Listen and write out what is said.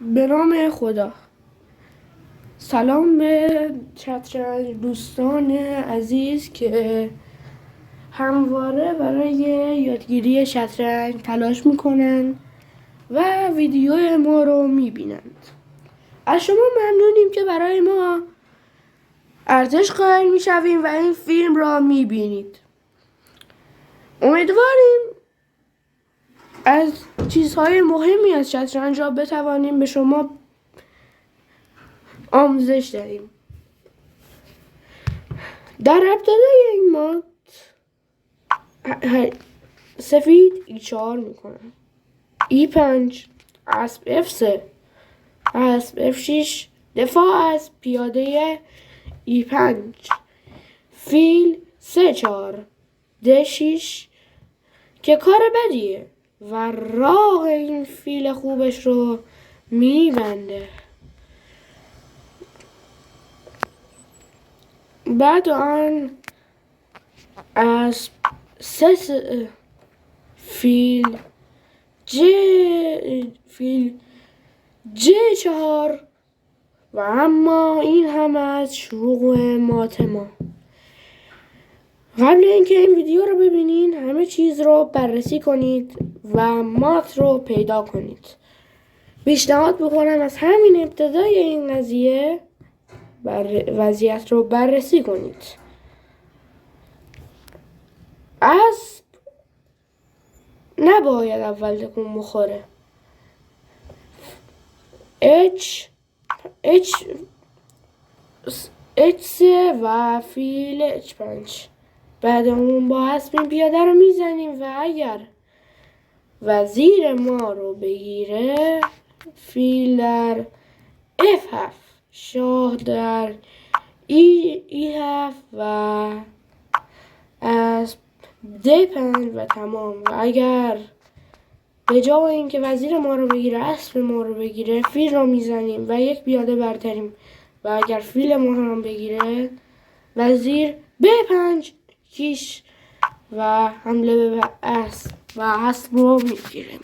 به نام خدا. سلام به شطرنج دوستان عزیز که همواره برای یادگیری شطرنج تلاش میکنن و ویدیو ما رو میبینند. از شما ممنونیم که برای ما ارزش قائل میشویم و این فیلم را میبینید. امیدواریم از چیزهای مهمی از شطرنج را بتوانیم به شما آموزش دهیم. در ابتدای این مات سفید E4 میکنه، E5 اسب F3 اسب F6 دفاع از پیاده E5 فیل C4 D6 که کار بدیه و راه این فیل خوبش رو میبنده. بعد آن از فیل J4 و اما این هم از شروع مات ما. قبل اینکه این ویدیو رو ببینین همه چیز رو بررسی کنید و مات رو پیدا کنید. پیشنهاد میکنم از همین ابتدای این قضیه وضعیت رو بررسی کنید. اسب نباید اول تکون بخوره. H3 و فیل H5. بعد اون با اسب این پیاده رو میزنیم و اگر وزیر ما رو بگیره فیل در F7 شاه در E7 و اسب D5 و تمام. و اگر به جای اینکه وزیر ما رو بگیره اسب ما رو بگیره فیل رو میزنیم و یک پیاده برتریم و اگر فیل ما رو بگیره وزیر B5 کیش و حمله به اسب و اسب رو میگیریم.